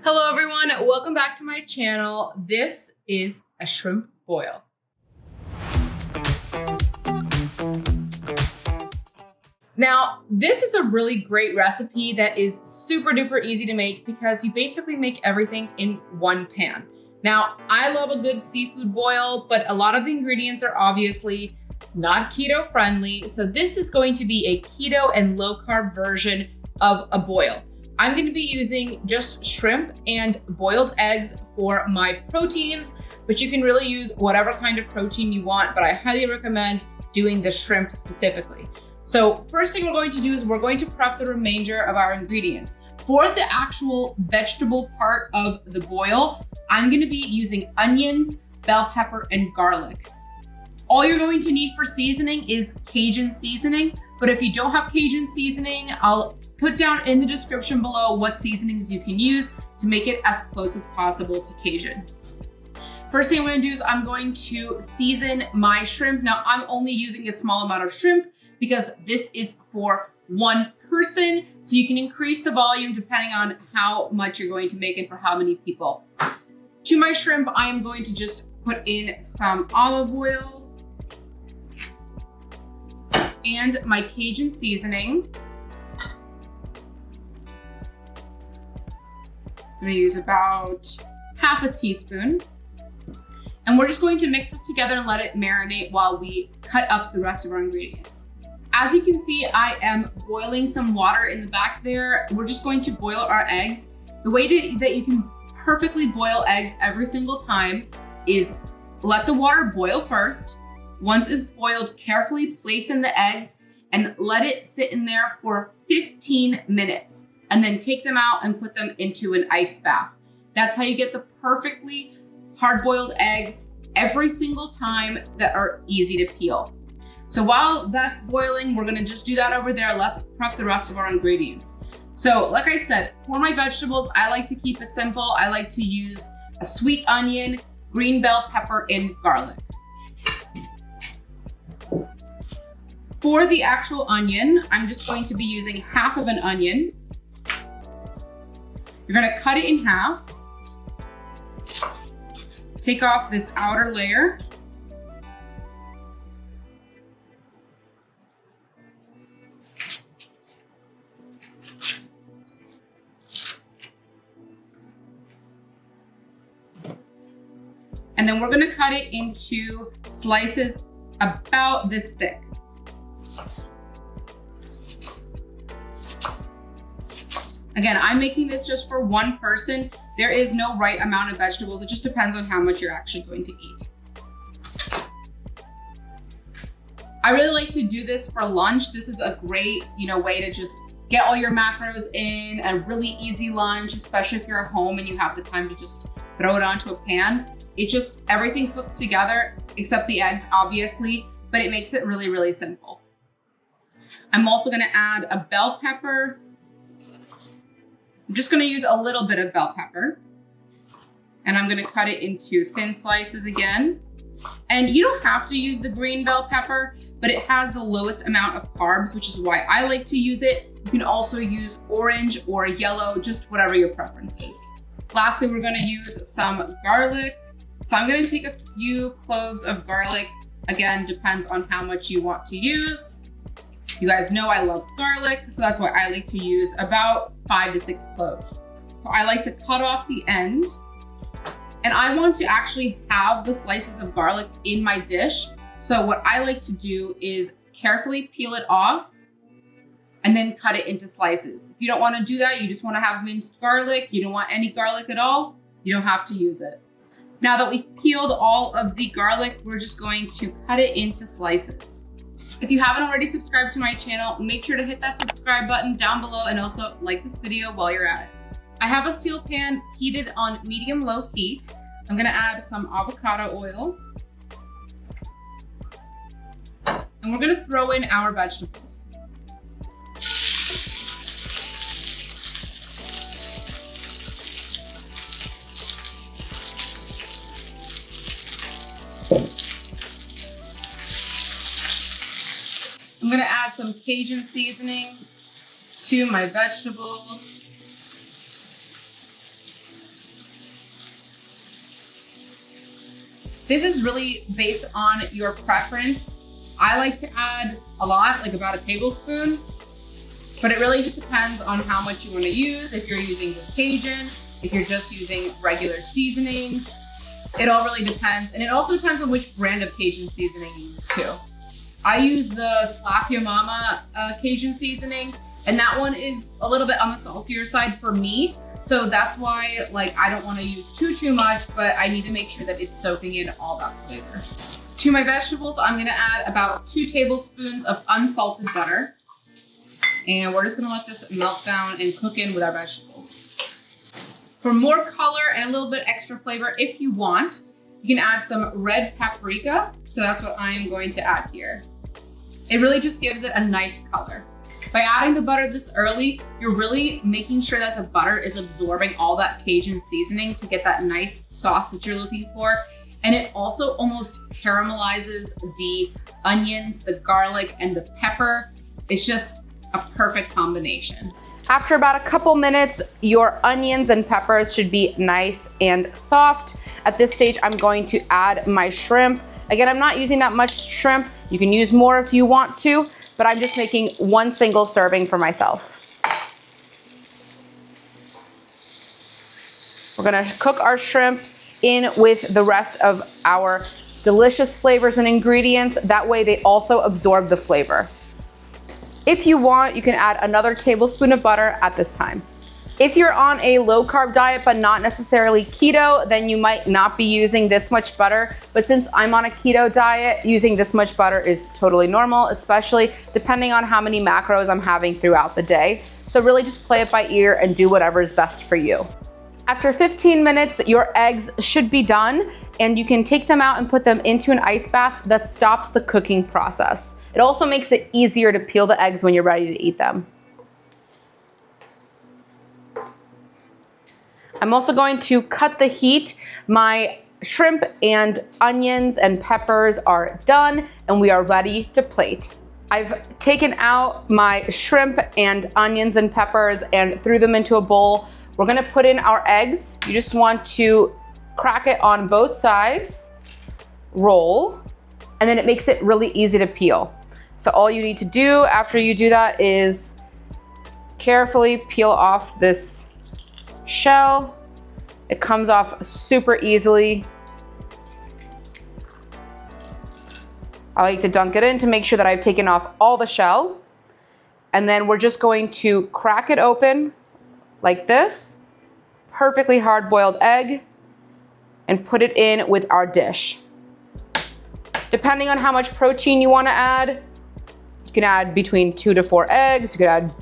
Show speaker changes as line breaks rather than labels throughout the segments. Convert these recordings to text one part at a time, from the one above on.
Hello everyone, welcome back to my channel. This is a shrimp boil. Now, this is a really great recipe that is super duper easy to make because you basically make everything in one pan. Now, I love a good seafood boil, but a lot of the ingredients are obviously not keto friendly. So this is going to be a keto and low carb version of a boil. I'm going to be using just shrimp and boiled eggs for my proteins, but you can really use whatever kind of protein you want, but I highly recommend doing the shrimp specifically. So first thing we're going to do is we're going to prep the remainder of our ingredients. For the actual vegetable part of the boil, I'm going to be using onions, bell pepper, and garlic. All you're going to need for seasoning is Cajun seasoning, but if you don't have Cajun seasoning, I'll put down in the description below what seasonings you can use to make it as close as possible to Cajun. First thing I'm going to do is I'm going to season my shrimp. Now I'm only using a small amount of shrimp because this is for one person, so you can increase the volume depending on how much you're going to make and for how many people. To my shrimp, I am going to just put in some olive oil and my Cajun seasoning. I'm gonna use about half a teaspoon. And we're just going to mix this together and let it marinate while we cut up the rest of our ingredients. As you can see, I am boiling some water in the back there. We're just going to boil our eggs. The way that you can perfectly boil eggs every single time is let the water boil first. Once it's boiled, carefully place in the eggs and let it sit in there for 15 minutes. And then take them out and put them into an ice bath. That's how you get the perfectly hard-boiled eggs every single time that are easy to peel. So while that's boiling, we're gonna just do that over there. Let's prep the rest of our ingredients. So like I said, for my vegetables, I like to keep it simple. I like to use a sweet onion, green bell pepper, and garlic. For the actual onion, I'm just going to be using half of an onion. You're gonna cut it in half. Take off this outer layer. And then we're gonna cut it into slices about this thick. Again, I'm making this just for one person. There is no right amount of vegetables. It just depends on how much you're actually going to eat. I really like to do this for lunch. This is a great, way to just get all your macros in, a really easy lunch, especially if you're at home and you have the time to just throw it onto a pan. Everything cooks together except the eggs, obviously, but it makes it really, really simple. I'm also gonna add a bell pepper. I'm just gonna use a little bit of bell pepper and I'm gonna cut it into thin slices again. And you don't have to use the green bell pepper, but it has the lowest amount of carbs, which is why I like to use it. You can also use orange or yellow, just whatever your preference is. Lastly, we're gonna use some garlic. So I'm gonna take a few cloves of garlic. Again, depends on how much you want to use. You guys know I love garlic, so that's why I like to use about 5 to 6 cloves. So I like to cut off the end, and I want to actually have the slices of garlic in my dish. So what I like to do is carefully peel it off and then cut it into slices. If you don't want to do that, you just want to have minced garlic, you don't want any garlic at all, you don't have to use it. Now that we've peeled all of the garlic, we're just going to cut it into slices. If you haven't already subscribed to my channel, make sure to hit that subscribe button down below and also like this video while you're at it. I have a steel pan heated on medium-low heat. I'm gonna add some avocado oil. And we're gonna throw in our vegetables. I'm gonna add some Cajun seasoning to my vegetables. This is really based on your preference. I like to add a lot, like about a tablespoon, but it really just depends on how much you want to use. If you're using just Cajun, if you're just using regular seasonings, it all really depends. And it also depends on which brand of Cajun seasoning you use too. I use the Slap Your Mama Cajun seasoning, and that one is a little bit on the saltier side for me. So that's why like I don't want to use too much, but I need to make sure that it's soaking in all that flavor. To my vegetables, I'm gonna add about 2 tablespoons of unsalted butter. And we're just gonna let this melt down and cook in with our vegetables. For more color and a little bit extra flavor, if you want, you can add some red paprika. So that's what I'm going to add here. It really just gives it a nice color. By adding the butter this early, you're really making sure that the butter is absorbing all that Cajun seasoning to get that nice sauce that you're looking for. And it also almost caramelizes the onions, the garlic, and the pepper. It's just a perfect combination. After about a couple minutes, your onions and peppers should be nice and soft. At this stage, I'm going to add my shrimp. Again, I'm not using that much shrimp. You can use more if you want to, but I'm just making 1 single serving for myself. We're gonna cook our shrimp in with the rest of our delicious flavors and ingredients. That way they also absorb the flavor. If you want, you can add another tablespoon of butter at this time. If you're on a low carb diet, but not necessarily keto, then you might not be using this much butter. But since I'm on a keto diet, using this much butter is totally normal, especially depending on how many macros I'm having throughout the day. So really just play it by ear and do whatever is best for you. After 15 minutes, your eggs should be done, and you can take them out and put them into an ice bath that stops the cooking process. It also makes it easier to peel the eggs when you're ready to eat them. I'm also going to cut the heat. My shrimp and onions and peppers are done, and we are ready to plate. I've taken out my shrimp and onions and peppers and threw them into a bowl. We're gonna put in our eggs. You just want to crack it on both sides, roll, and then it makes it really easy to peel. So all you need to do after you do that is carefully peel off this shell. It comes off super easily. I like to dunk it in to make sure that I've taken off all the shell. And then we're just going to crack it open like this, perfectly hard-boiled egg, and put it in with our dish. Depending on how much protein you want to add, you can add between 2 to 4 eggs. You could add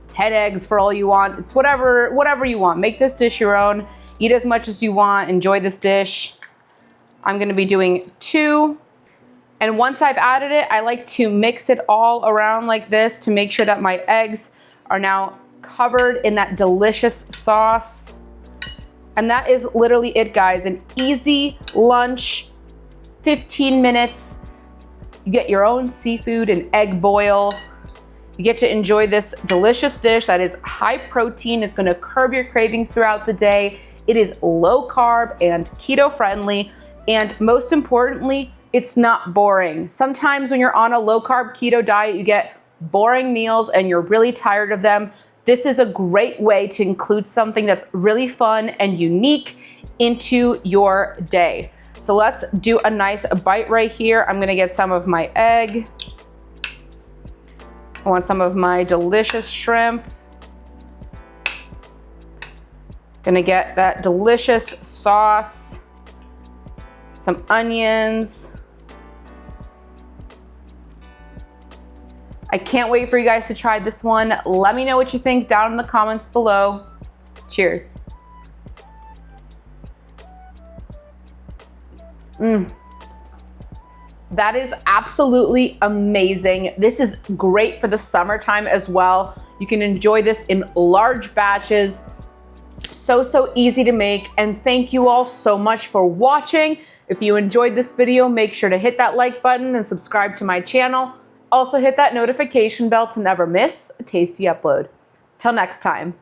10 eggs for all you want. It's whatever you want. Make this dish your own. Eat as much as you want. Enjoy this dish. I'm gonna be doing 2. And once I've added it, I like to mix it all around like this to make sure that my eggs are now covered in that delicious sauce. And that is literally it, guys. An easy lunch, 15 minutes. You get your own seafood and egg boil. You get to enjoy this delicious dish that is high protein. It's gonna curb your cravings throughout the day. It is low carb and keto friendly. And most importantly, it's not boring. Sometimes when you're on a low carb keto diet, you get boring meals and you're really tired of them. This is a great way to include something that's really fun and unique into your day. So let's do a nice bite right here. I'm gonna get some of my egg. I want some of my delicious shrimp. Gonna get that delicious sauce, some onions. I can't wait for you guys to try this one. Let me know what you think down in the comments below. Cheers. That is absolutely amazing. This is great for the summertime as well. You can enjoy this in large batches. So easy to make. And thank you all so much for watching. If you enjoyed this video, make sure to hit that like button and subscribe to my channel. Also hit that notification bell to never miss a tasty upload. Till next time.